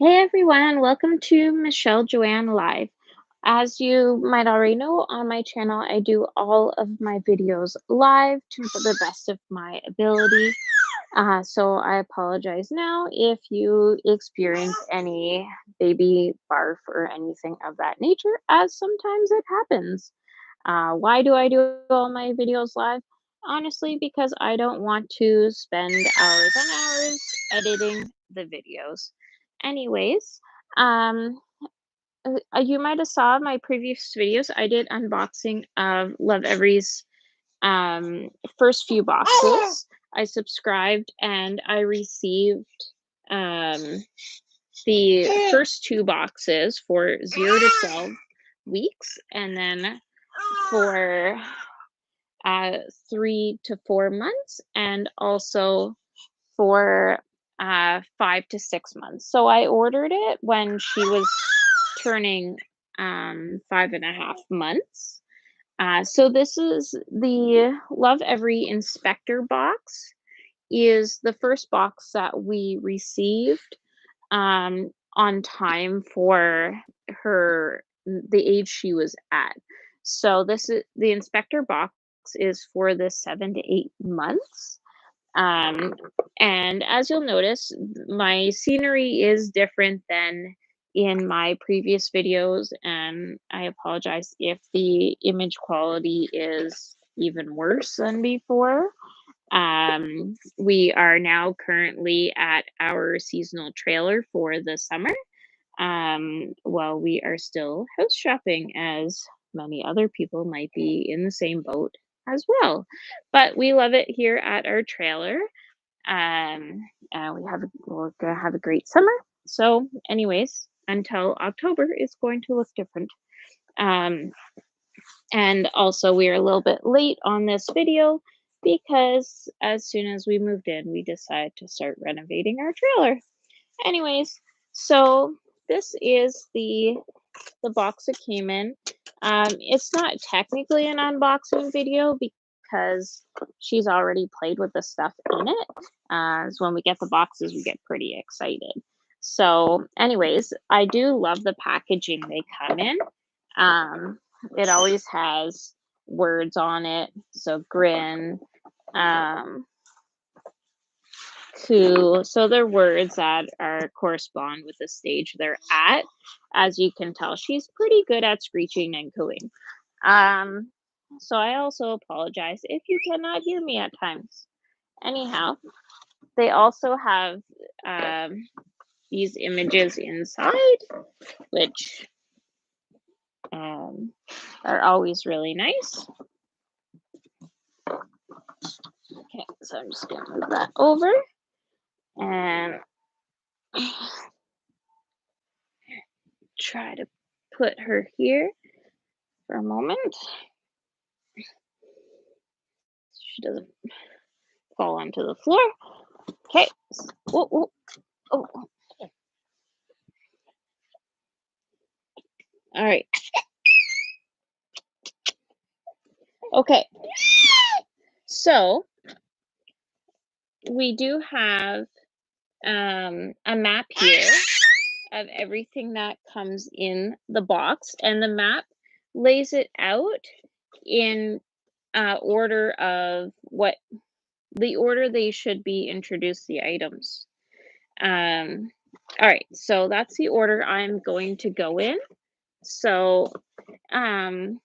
Hey everyone, welcome to Michelle Joanne Live. As you might already know, on my channel, I do all of my videos live to the best of my ability. So I apologize now if you experience any baby barf or anything of that nature, as sometimes it happens. Why do I do all my videos live? Honestly, because I don't want to spend hours and hours editing the videos. Anyways, um, you might have saw my previous videos. I did unboxing of Lovevery's first few boxes. I subscribed and I received um, the first two boxes for 0 to 12 weeks, and then for 3 to 4 months, and also for 5 to 6 months. So I ordered it when she was turning 5.5 months. So this is the Love Every Inspector box. Is the first box that we received on time for the age she was at. So this is the inspector box is for the 7 to 8 months. Um, and as you'll notice, my scenery is different than in my previous videos, and I apologize if the image quality is even worse than before. We are now currently at our seasonal trailer for the summer, while we are still house shopping, as many other people might be in the same boat as well. But we love it here at our trailer. We're gonna have a great summer. So, anyways, until October, it's going to look different. Um, and also, we are a little bit late on this video because as soon as we moved in, we decided to start renovating our trailer. Anyways, so this is the box it came in. It's not technically an unboxing video because she's already played with the stuff in it. So when we get the boxes, we get pretty excited. So, anyways, I do love the packaging they come in. It always has words on it. So grin, um, so they're words that are correspond with the stage they're at. As you can tell, she's pretty good at screeching and cooing. Um, so I also apologize if you cannot hear me at times. Anyhow, they also have these images inside, which um, are always really nice. Okay, so I'm just gonna move that over and try to put her here for a moment. She doesn't fall onto the floor. Okay. Oh, oh, oh. All right. Okay. So we do have a map here of everything that comes in the box, and the map lays it out in order of what the order they should be introduced the items. All right, so that's the order I'm going to go in. So um,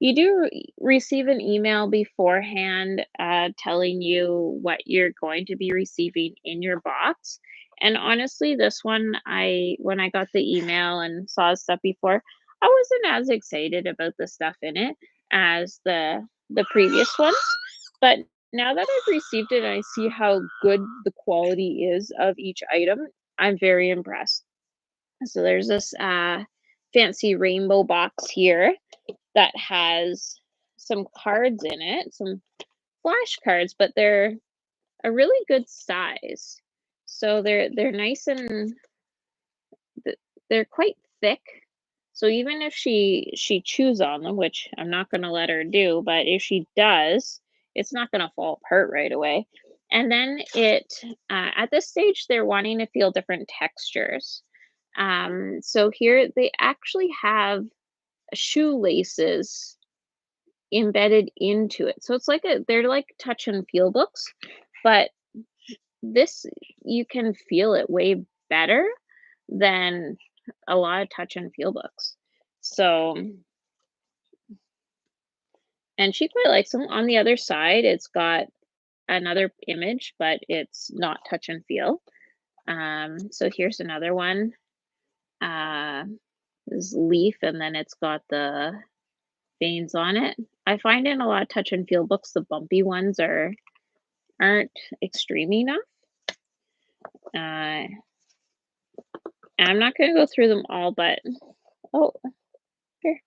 you do receive an email beforehand telling you what you're going to be receiving in your box. And honestly, this one, when I got the email and saw stuff before, I wasn't as excited about the stuff in it as the previous ones. But now that I've received it and I see how good the quality is of each item, I'm very impressed. So there's this fancy rainbow box here that has some cards in it, some flashcards, but they're a really good size. So they're nice and they're quite thick. So even if she chews on them, which I'm not going to let her do, but if she does, it's not going to fall apart right away. And then at this stage, they're wanting to feel different textures. So here they actually have shoelaces embedded into it. So it's like they're like touch and feel books, but this you can feel it way better than a lot of touch and feel books. So, and she quite likes them. On the other side, it's got another image, but it's not touch and feel. So here's another one. Uh, this leaf, and then it's got the veins on it. I find in a lot of touch and feel books, the bumpy ones aren't extreme enough. Uh, I'm not going to go through them all, but oh, here,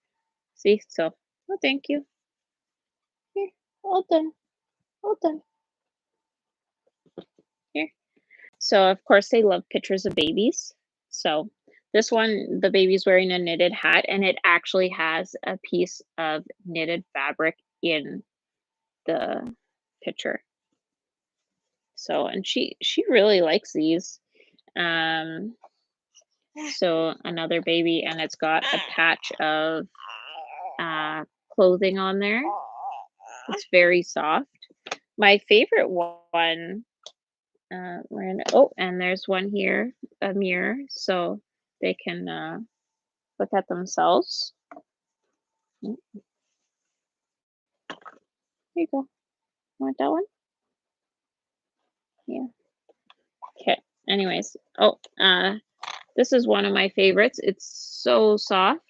see, so oh, thank you. Here, all done, all done. Here. So of course they love pictures of babies. So this one, the baby's wearing a knitted hat, and it actually has a piece of knitted fabric in the picture. So, and she really likes these. Um, so another baby, and it's got a patch of clothing on there. It's very soft. My favorite one, oh, and there's one here, a mirror, so they can look at themselves. Mm, Here you go. Want that one? Yeah. Okay. Anyways, oh, this is one of my favorites. It's so soft,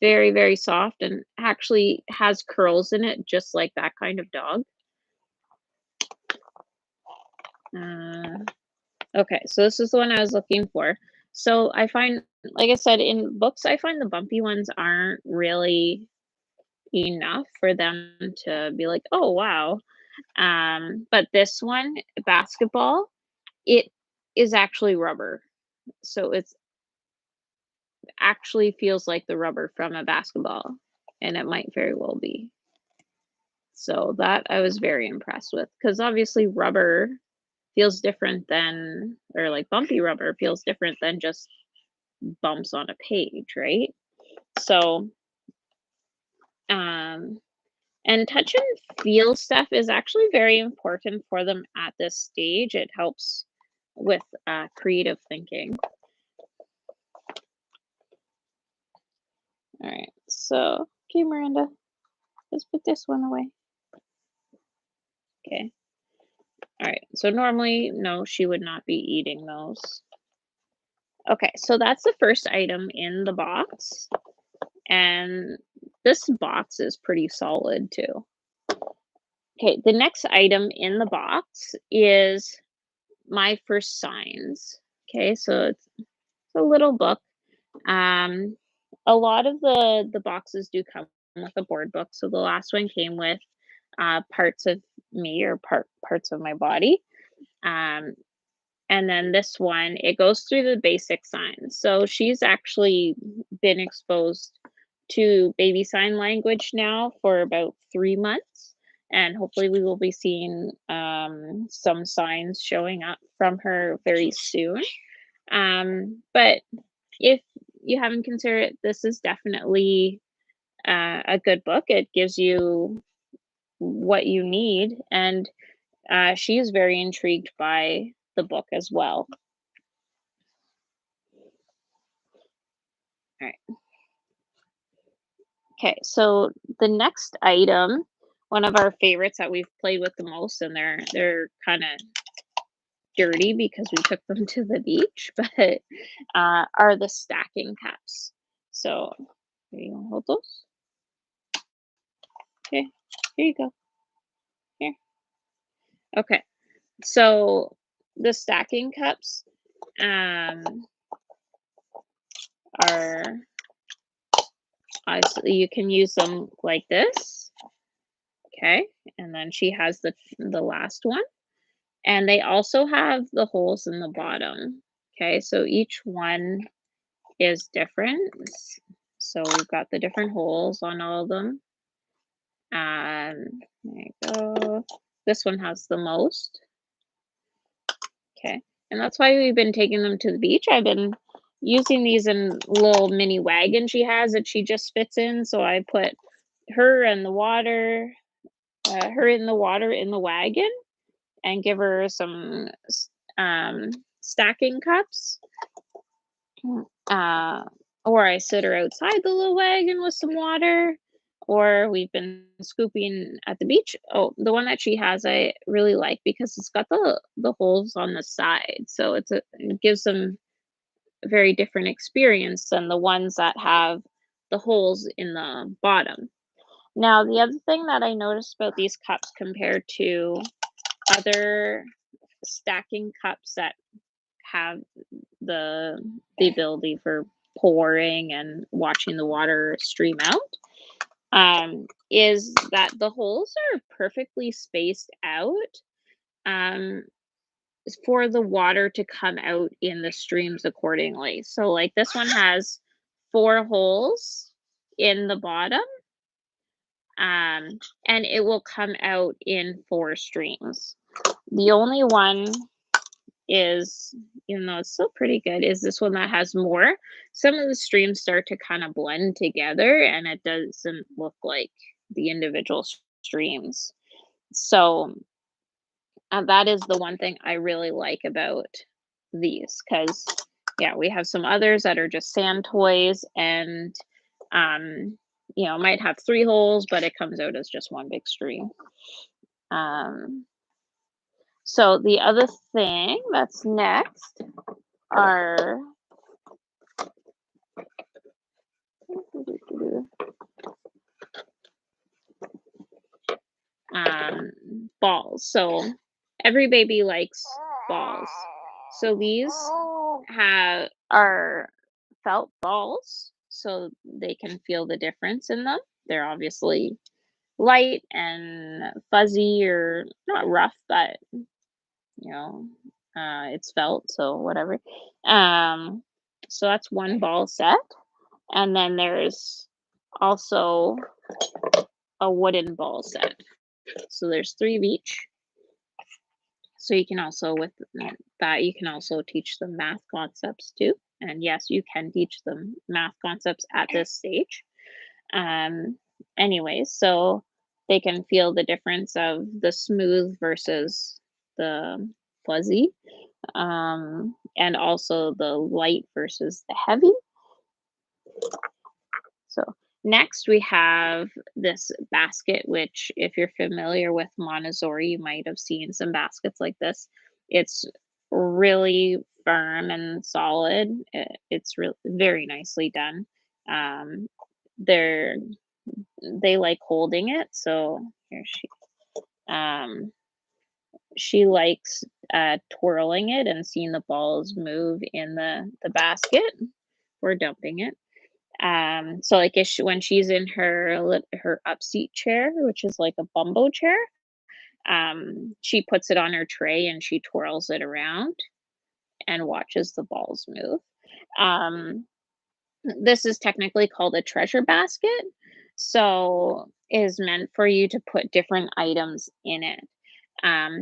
very, very soft, and actually has curls in it, just like that kind of dog. Uh, okay, so this is the one I was looking for. So I find, like I said, in books, I find the bumpy ones aren't really enough for them to be like, oh wow. But this one, basketball, it is actually rubber. So it's actually feels like the rubber from a basketball, and it might very well be. So that I was very impressed with, because obviously rubber feels different than, or like bumpy rubber feels different than just bumps on a page, right? So, um, and touch and feel stuff is actually very important for them at this stage. It helps with creative thinking. All right, so okay, Miranda, let's put this one away. Okay. All right. So normally, no, she would not be eating those. Okay, so that's the first item in the box. And this box is pretty solid too. Okay, the next item in the box is my first signs. Okay, so it's a little book. Um, a lot of the boxes do come with a board book. So the last one came with parts of me, or parts of my body. Um, and then this one, it goes through the basic signs. So she's actually been exposed to baby sign language now for about 3 months. And hopefully, we will be seeing some signs showing up from her very soon. But if you haven't considered it, this is definitely a good book. It gives you what you need. And she is very intrigued by the book as well. All right. Okay, so the next item, one of our favorites that we've played with the most, and they're kind of dirty because we took them to the beach, but are the stacking cups. So here you go, hold those. Okay, here you go. Here. Okay, so the stacking cups um, are you can use them like this. Okay, and then she has the last one. And they also have the holes in the bottom. Okay, so each one is different. So we've got the different holes on all of them. There you go. This one has the most. Okay. and that's why we've been taking them to the beach. I've been using these in little mini wagon she has that she just fits in, so I put her in the water, her in the water in the wagon and give her some stacking cups. Uh, or I sit her outside the little wagon with some water, or we've been scooping at the beach. Oh, the one that she has I really like because it's got the holes on the side, so it gives them a very different experience than the ones that have the holes in the bottom. Now, the other thing that I noticed about these cups compared to other stacking cups that have the ability for pouring and watching the water stream out, is that the holes are perfectly spaced out, um, for the water to come out in the streams accordingly. So, like, this one has 4 holes in the bottom, and it will come out in 4 streams. The only one is, even though it's still pretty good, is this one that has more. Some of the streams start to kind of blend together and it doesn't look like the individual streams. So that is the one thing I really like about these because, yeah, we have some others that are just sand toys and, um, might have 3 holes, but it comes out as just one big stream. Um, so the other thing that's next are balls. So every baby likes balls. So these are felt balls, so they can feel the difference in them. They're obviously light and fuzzy or not rough, but it's felt, so whatever. Um, so that's one ball set, and then there's also a wooden ball set. So there's 3 of each. So you can also, with that, you can also teach them math concepts too. And yes, you can teach them math concepts at this stage. Um, anyways, so they can feel the difference of the smooth versus the fuzzy, and also the light versus the heavy. So next we have this basket, which if you're familiar with Montessori, you might have seen some baskets like this. It's really firm and solid. It's really very nicely done. Um, they're they like holding it, so here um she likes twirling it and seeing the balls move in the basket. We're dumping it. So like if when she's in her upseat chair, which is like a bumbo chair, she puts it on her tray and she twirls it around and watches the balls move. Um, this is technically called a treasure basket, so is meant for you to put different items in it.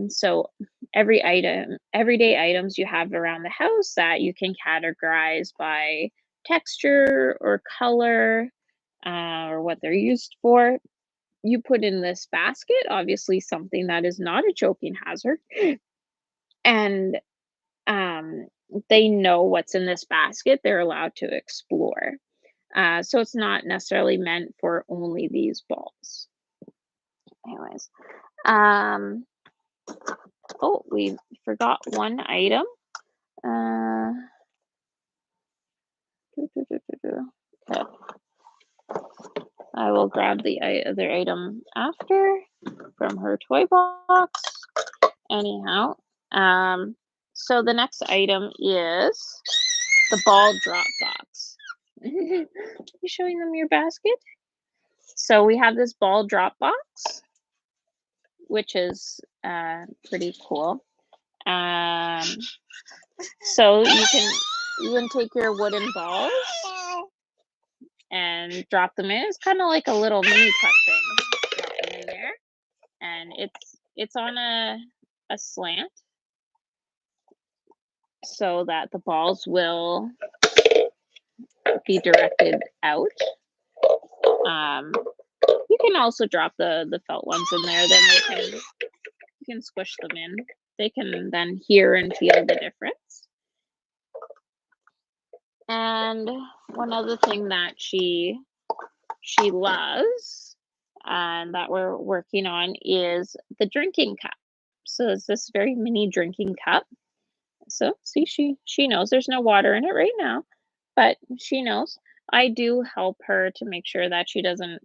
So everyday items you have around the house that you can categorize by texture or color, or what they're used for. You put in this basket, obviously something that is not a choking hazard, and um, they know what's in this basket. They're allowed to explore. So it's not necessarily meant for only these balls. Anyways, um, oh, we forgot one item. Uh, okay. I will grab the other item after from her toy box. Anyhow, so the next item is the ball drop box. You showing them your basket? So we have this ball drop box, which is pretty cool. So you can take your wooden balls and drop them in. It's kind of like a little mini cup thing. Drop them in there, and it's on a slant. so that the balls will be directed out. Um, you can also drop the felt ones in there, then you can squish them in. They can then hear and feel the difference. And one other thing that she loves and that we're working on is the drinking cup. So it's this very mini drinking cup. So see, she knows there's no water in it right now, but she knows. I do help her to make sure that she doesn't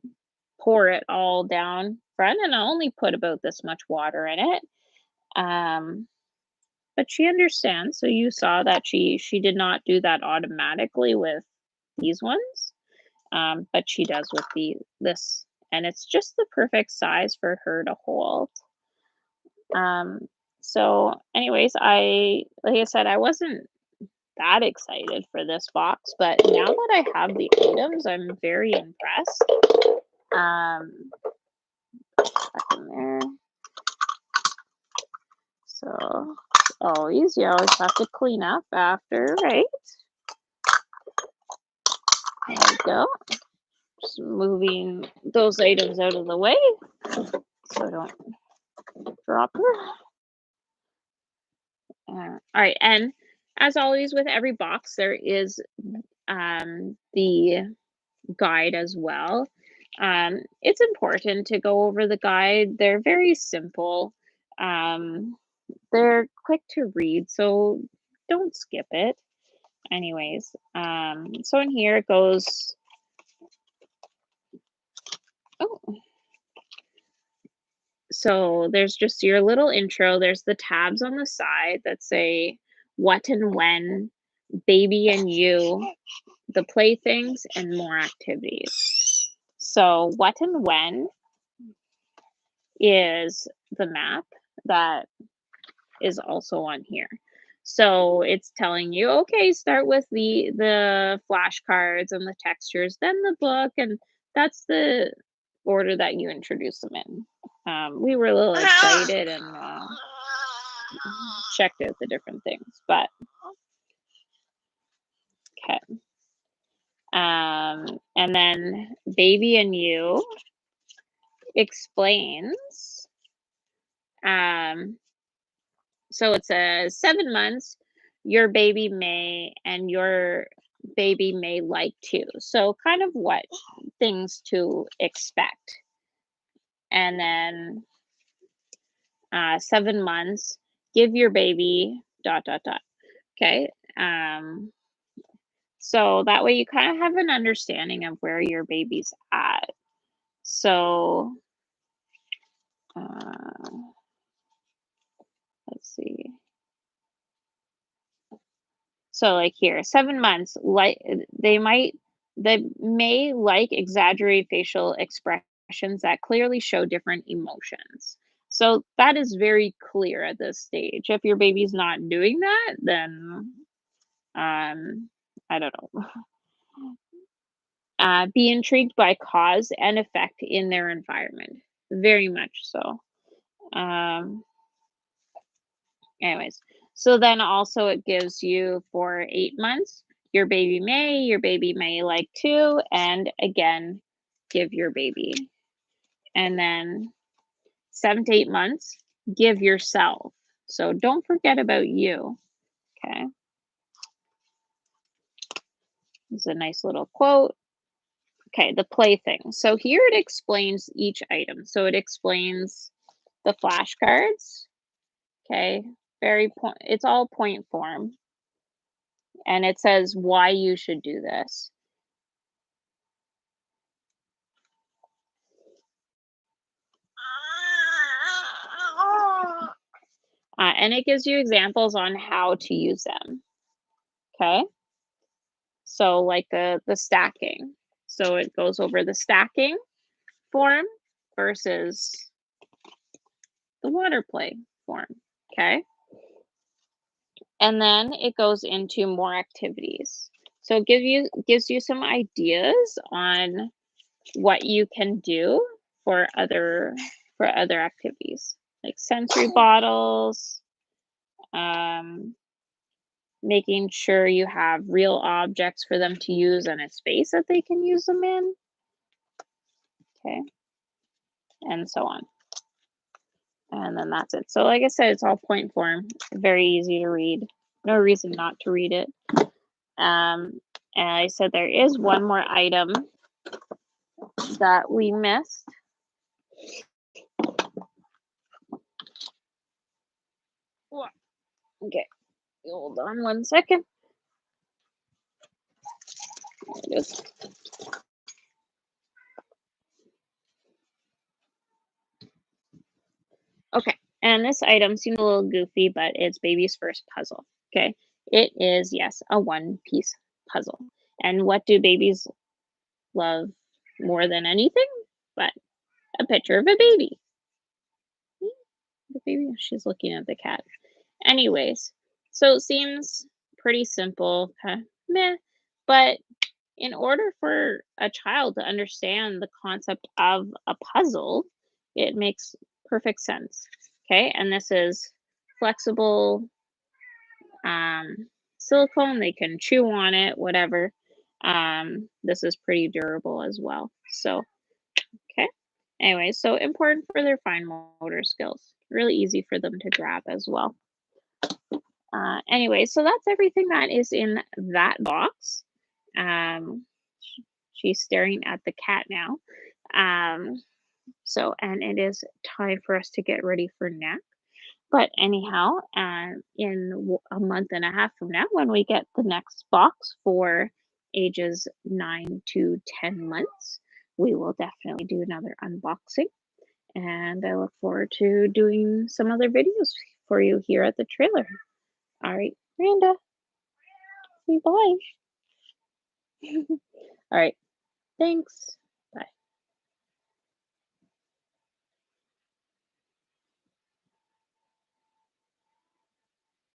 pour it all down front, and I only put about this much water in it. Um, but she understands. So you saw that she did not do that automatically with these ones, but she does with this, and it's just the perfect size for her to hold. Um, so, anyways, like I said, I wasn't that excited for this box, but now that I have the items, I'm very impressed. Back in there. So always, you always have to clean up after, right? There we go. Just moving those items out of the way so I don't drop her. All right, and as always with every box, there is the guide as well. It's important to go over the guide. They're very simple. They're quick to read, so don't skip it. Anyways, so in here it goes. Oh, so there's just your little intro. There's the tabs on the side that say what and when, baby and you, the playthings, and more activities. So what and when is the map that is also on here. So it's telling you, okay, start with the flashcards and the textures, then the book, and that's the order that you introduce them in. We were a little excited and checked out the different things, but okay. And then Baby and You explains. So it says 7 months, your baby may like too. So kind of what things to expect. And then 7 months, give your baby ... Okay. So that way you kind of have an understanding of where your baby's at. So let's see. So like here, 7 months, like they may like exaggerated facial expressions that clearly show different emotions. So that is very clear at this stage. If your baby's not doing that, then I don't know. Be intrigued by cause and effect in their environment. Very much so. Um, Anyways, so then also it gives you for 8 months, your baby may like to, and again, give your baby. And then 7 to 8 months, give yourself. So don't forget about you. Okay. This is a nice little quote. Okay, the plaything. So here it explains each item. So it explains the flashcards. Okay, it's all point form. And it says why you should do this. And it gives you examples on how to use them. Okay. So like the stacking. So it goes over the stacking form versus the water play form. Okay. And then it goes into more activities. So it gives you some ideas on what you can do for other activities, like sensory bottles, making sure you have real objects for them to use and a space that they can use them in. Okay, and so on. And then that's it. So like I said, it's all point form, very easy to read. No reason not to read it. And I said there is one more item that we missed. Okay, hold on one second. There it is. Okay, and this item seems a little goofy, but it's baby's first puzzle. Okay, it is, yes, a one-piece puzzle. And what do babies love more than anything? But a picture of a baby. The baby, she's looking at the cat. Anyways, so it seems pretty simple, kind of meh, but in order for a child to understand the concept of a puzzle, it makes perfect sense. Okay, and this is flexible silicone, they can chew on it, whatever. This is pretty durable as well. So, okay. Anyway, so important for their fine motor skills. Really easy for them to grab as well. Anyway, so that's everything that is in that box. Um, she's staring at the cat now. And it is time for us to get ready for nap. But anyhow, a month and a half from now, when we get the next box for ages 9 to 10 months, we will definitely do another unboxing. And I look forward to doing some other videos for you here at the trailer. All right, Miranda, say bye. All right, thanks.